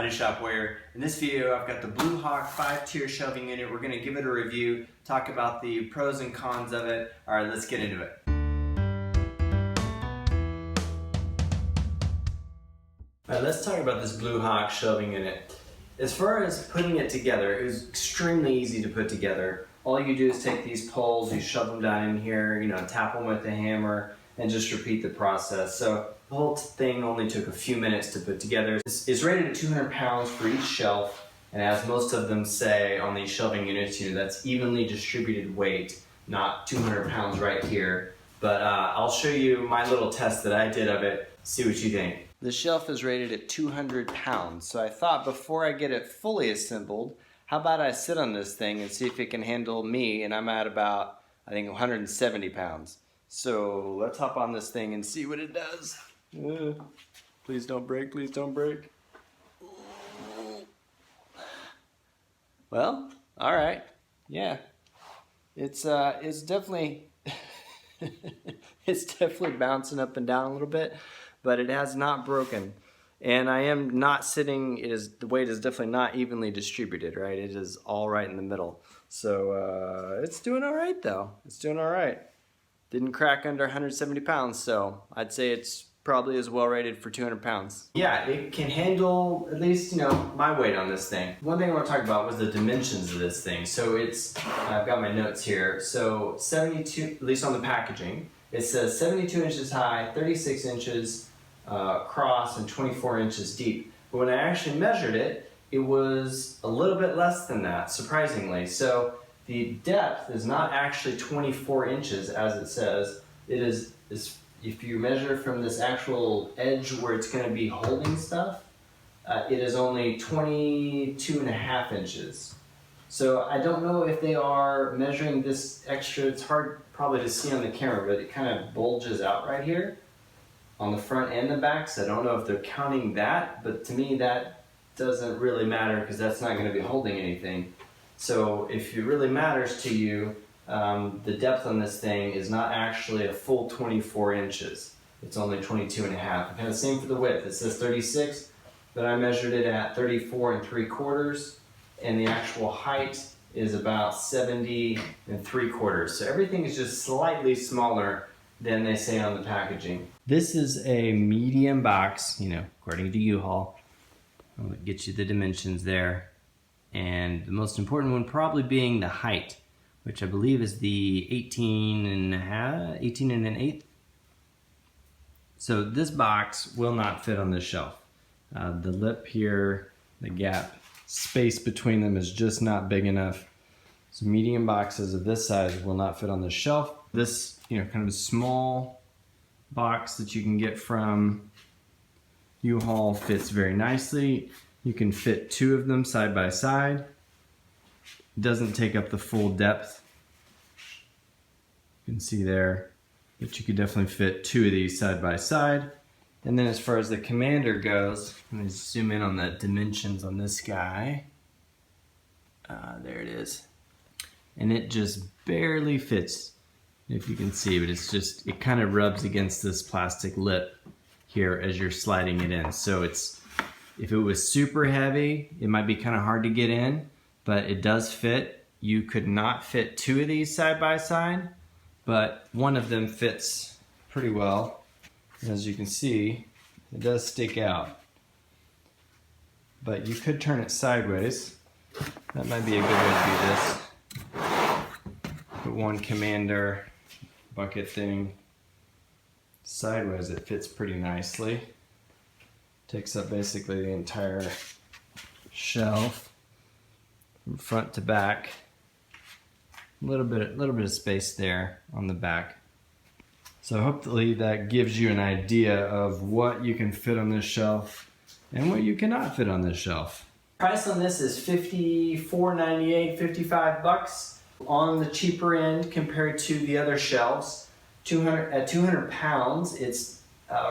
Howdy Shop Warrior. In this video I've got the Blue Hawk 5-tier shelving unit. We're going to give it a review, talk about the pros and cons of it. Alright, let's get into it. Alright, let's talk about this Blue Hawk shelving unit. As far as putting it together, it was extremely easy to put together. All you do is take these poles, you shove them down in here, tap them with a hammer, and just repeat the process. So the whole thing only took a few minutes to put together. It's rated at 200 pounds for each shelf, and as most of them say on these shelving units, that's evenly distributed weight, not 200 pounds right here. But I'll show you my little test that I did of it, see what you think. The shelf is rated at 200 pounds, so I thought before I get it fully assembled, how about I sit on this thing and see if it can handle me, and I'm at about, I think, 170 pounds. So let's hop on this thing and see what it does. Please don't break, please don't break. Well, all right, yeah. It's definitely, it's definitely bouncing up and down a little bit, but it has not broken. And I am not sitting, the weight is definitely not evenly distributed, right? It is all right in the middle. So it's doing all right though. It's doing all right. Didn't crack under 170 pounds, so I'd say it's probably as well rated for 200 pounds. Yeah, it can handle at least, my weight on this thing. One thing I want to talk about was the dimensions of this thing. So I've got my notes here. So 72, at least on the packaging, it says 72 inches high, 36 inches across, and 24 inches deep. But when I actually measured it, it was a little bit less than that, surprisingly. So the depth is not actually 24 inches as it says. It is if you measure from this actual edge where it's going to be holding stuff, it is only 22.5 inches. So I don't know if they are measuring this extra. It's hard probably to see on the camera, but it kind of bulges out right here on the front and the back. So I don't know if they're counting that, but to me that doesn't really matter because that's not going to be holding anything. So if it really matters to you, the depth on this thing is not actually a full 24 inches. It's only 22.5. And the same for the width. It says 36, but I measured it at 34 3/4, and the actual height is about 70 3/4. So everything is just slightly smaller than they say on the packaging. This is a medium box, according to U-Haul. I'll get you the dimensions there. And the most important one probably being the height, which I believe is the 18 and an eighth. So this box will not fit on this shelf. The lip here, the gap, space between them is just not big enough. So medium boxes of this size will not fit on this shelf. This, kind of a small box that you can get from U-Haul fits very nicely. You can fit 2 of them side by side. It doesn't take up the full depth. You can see there, but you could definitely fit 2 of these side by side. And then as far as the Commander goes, let me zoom in on the dimensions on this guy. There it is. And it just barely fits, if you can see, but it kind of rubs against this plastic lip here as you're sliding it in. So if it was super heavy, it might be kind of hard to get in, but it does fit. You could not fit 2 of these side by side, but one of them fits pretty well. As you can see, it does stick out. But you could turn it sideways. That might be a good way to do this. Put one Commander bucket thing sideways, it fits pretty nicely. Takes up basically the entire shelf from front to back. A little bit of space there on the back. So hopefully that gives you an idea of what you can fit on this shelf and what you cannot fit on this shelf. Price on this is $54.98, $55 on the cheaper end compared to the other shelves. At 200 pounds, it's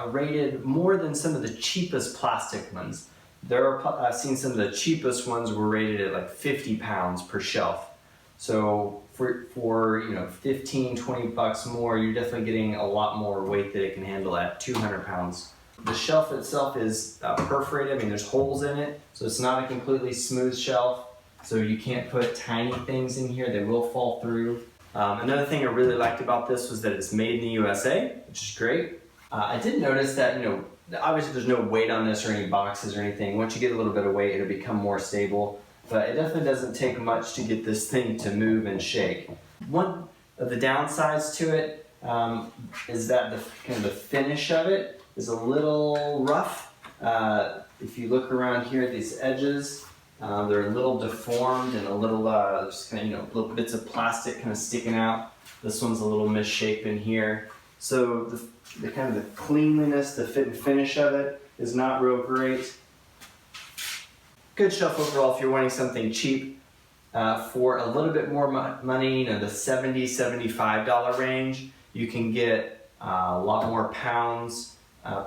rated more than some of the cheapest plastic ones. I've seen some of the cheapest ones were rated at like 50 pounds per shelf. So for 15, 20 bucks more, you're definitely getting a lot more weight that it can handle at 200 pounds. The shelf itself is perforated. I mean, there's holes in it, so it's not a completely smooth shelf. So you can't put tiny things in here, they will fall through. Another thing I really liked about this was that it's made in the USA, which is great. I did notice that, you know, obviously there's no weight on this or any boxes or anything. Once you get a little bit of weight, it'll become more stable. But it definitely doesn't take much to get this thing to move and shake. One of the downsides to it is that the finish of it is a little rough. If you look around here, these edges, they're a little deformed and a little, just kind of, you know, little bits of plastic kind of sticking out. This one's a little misshapen here. So the kind of the cleanliness, the fit and finish of it is not real great. Good shelf overall if you're wanting something cheap. For a little bit more money, you know, the $70, $75 range, you can get a lot more pounds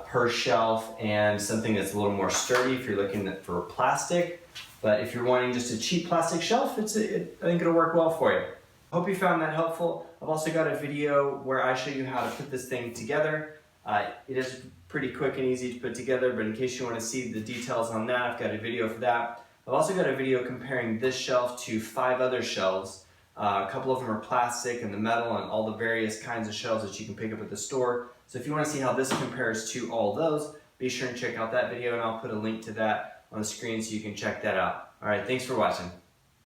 per shelf and something that's a little more sturdy if you're looking for plastic. But if you're wanting just a cheap plastic shelf, I think it'll work well for you. Hope you found that helpful. I've also got a video where I show you how to put this thing together. It is pretty quick and easy to put together, but in case you want to see the details on that, I've got a video for that. I've also got a video comparing this shelf to 5 other shelves. A couple of them are plastic and the metal and all the various kinds of shelves that you can pick up at the store. So if you want to see how this compares to all those, be sure and check out that video, and I'll put a link to that on the screen so you can check that out. All right, thanks for watching.